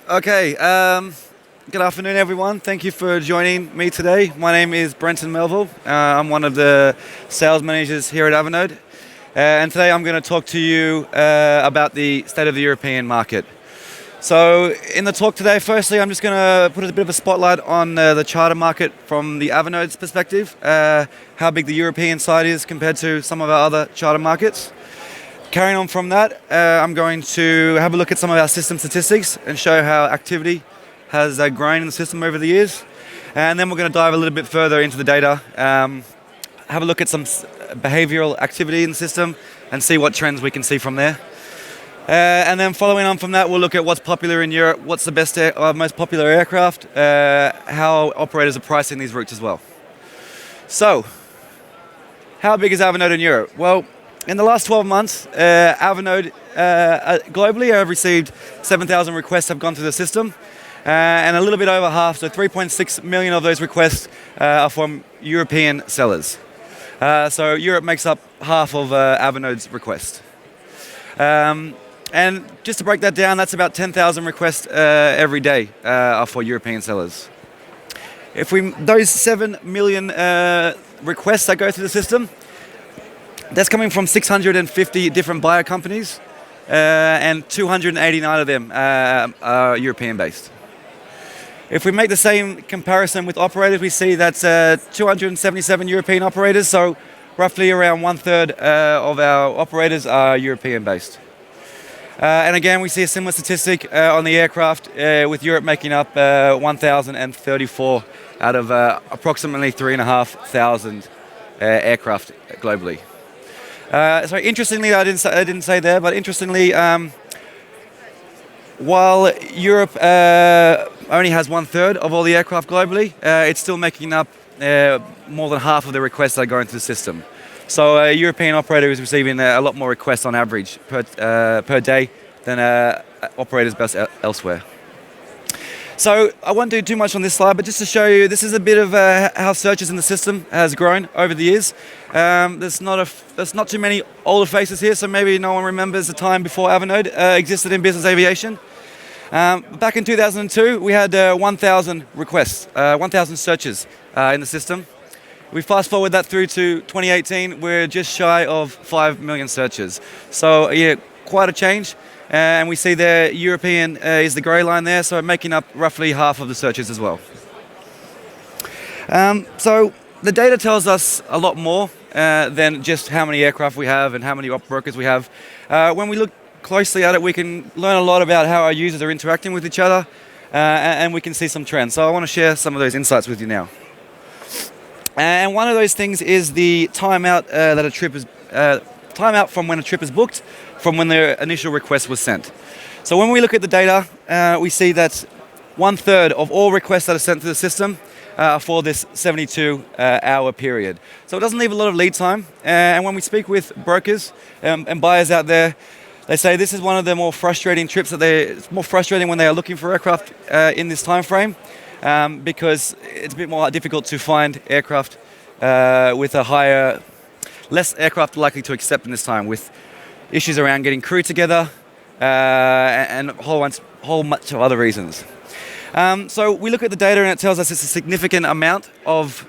Okay, good afternoon everyone. Thank you for joining me today. My name is Brenton Melville. I'm one of the sales managers here at Avonode. And today I'm going to talk to you about the state of the European market. So in the talk today, firstly, I'm just going to put a bit of a spotlight on the charter market from the Avonode's perspective, how big the European side is compared to some of our other charter markets. Carrying on from that, I'm going to have a look at some of our system statistics and show how activity has grown in the system over the years. And then we're going to dive a little bit further into the data, have a look at some behavioral activity in the system and see what trends we can see from there. And then following on from that, we'll look at what's popular in Europe, what's the best, most popular aircraft, how operators are pricing these routes as well. So, how big is Avonode in Europe? Well, in the last 12 months, Avonode globally have received 7,000 requests have gone through the system, and a little bit over half, so 3.6 million of those requests are from European sellers. So Europe makes up half of Avonode's requests. And just to break that down, that's about 10,000 requests every day are for European sellers. If those 7 million requests that go through the system, that's coming from 650 different buyer companies, and 289 of them are European-based. If we make the same comparison with operators, we see that's 277 European operators, so roughly around 1/3 of our operators are European-based. And again, we see a similar statistic on the aircraft, with Europe making up 1,034 out of approximately 3,500 aircraft globally. So interestingly, I didn't say there, but interestingly, while Europe only has 1/3 of all the aircraft globally, it's still making up more than half of the requests that are going through the system. So a European operator is receiving a lot more requests on average per day than operators based elsewhere. So I won't do too much on this slide, but just to show you, this is a bit of how searches in the system has grown over the years. There's not too many older faces here, so maybe no one remembers the time before Avonode existed in business aviation. Back in 2002, we had 1,000 requests, 1,000 searches in the system. We fast forward that through to 2018, we're just shy of 5 million searches. So yeah, quite a change. And we see there European is the grey line there, so making up roughly half of the searches as well. So the data tells us a lot more than just how many aircraft we have and how many brokers we have. When we look closely at it, we can learn a lot about how our users are interacting with each other, and we can see some trends. So I want to share some of those insights with you now. And one of those things is the timeout that a trip is timeout from when a trip is booked from when the initial request was sent. So when we look at the data, we see that 1/3 of all requests that are sent to the system for this 72-hour period. So it doesn't leave a lot of lead time. And when we speak with brokers and buyers out there, they say this is one of the more frustrating trips it's more frustrating when they are looking for aircraft in this time frame, because it's a bit more difficult to find aircraft with less aircraft likely to accept in this time, with issues around getting crew together and a whole bunch of other reasons. So we look at the data and it tells us it's a significant amount of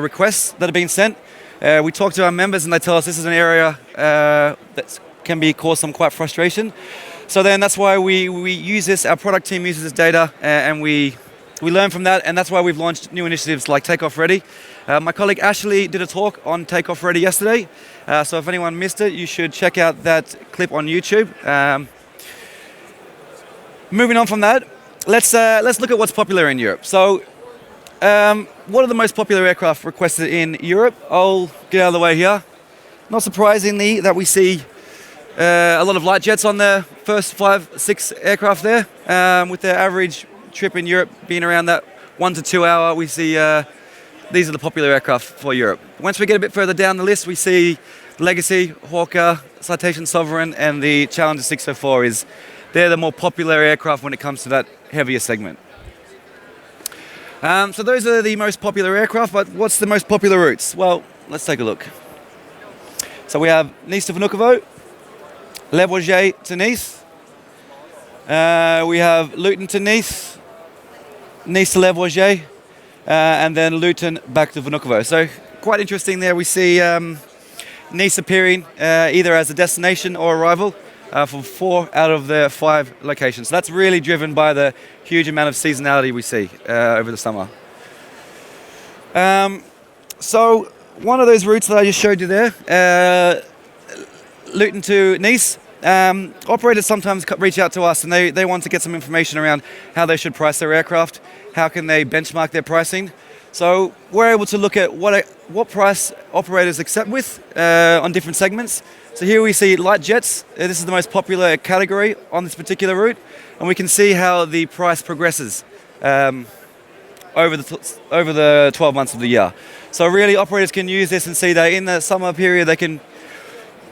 requests that are being sent. We talk to our members and they tell us this is an area that can cause some quite frustration. So then that's why we use this, our product team uses this data, and we learn from that, and that's why we've launched new initiatives like Takeoff Ready. My colleague Ashley did a talk on Takeoff Ready yesterday, so if anyone missed it, you should check out that clip on YouTube. Moving on from that, let's look at what's popular in Europe. So, what are the most popular aircraft requested in Europe? I'll get out of the way here. Not surprisingly, that we see a lot of light jets on the first 5-6 aircraft there, with their average trip in Europe being around that 1 to 2 hour. We see these are the popular aircraft for Europe. Once we get a bit further down the list, we see Legacy, Hawker, Citation Sovereign, and the Challenger 604 they're the more popular aircraft when it comes to that heavier segment. So those are the most popular aircraft, but what's the most popular routes? Well, let's take a look. So we have Nice to Vnukovo, Le Bourget to Nice, We have Luton to Nice, Nice to Le Bourget, and then Luton back to Vnukovo. So quite interesting there. We see Nice appearing either as a destination or arrival for 4 out of the 5 locations. So that's really driven by the huge amount of seasonality we see over the summer. So one of those routes that I just showed you there, Luton to Nice, operators sometimes reach out to us and they want to get some information around how they should price their aircraft, how can they benchmark their pricing. So we're able to look at what price operators accept with on different segments. So here we see light jets. This is the most popular category on this particular route, and we can see how the price progresses over the 12 months of the year. So really operators can use this and see that in the summer period they can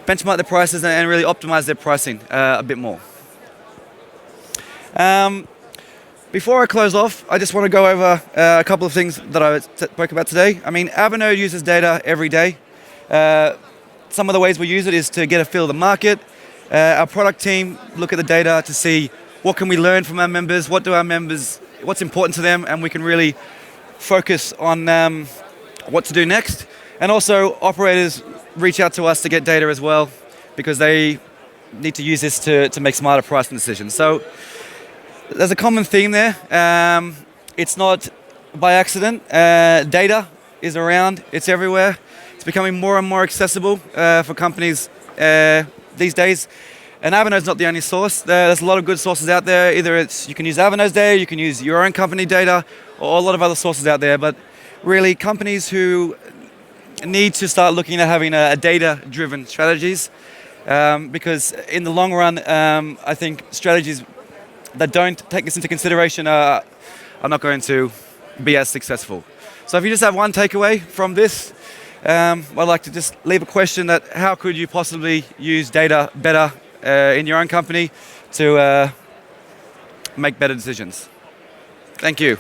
benchmark their prices and really optimize their pricing a bit more. Before I close off, I just want to go over a couple of things that I spoke about today. I mean, Avanode uses data every day. Some of the ways we use it is to get a feel of the market. Our product team look at the data to see what can we learn from our members, what's important to them, and we can really focus on what to do next. And also, operators reach out to us to get data as well, because they need to use this to make smarter pricing decisions. So there's a common theme there. It's not by accident. Data is around, it's everywhere. It's becoming more and more accessible for companies these days. And Avanode's not the only source. There's a lot of good sources out there. Either you can use Avanode's data, you can use your own company data, or a lot of other sources out there. But really, companies who need to start looking at having a data-driven strategies, because in the long run, I think strategies that don't take this into consideration are not going to be as successful. So if you just have one takeaway from this, I'd like to just leave a question that how could you possibly use data better in your own company to make better decisions? Thank you.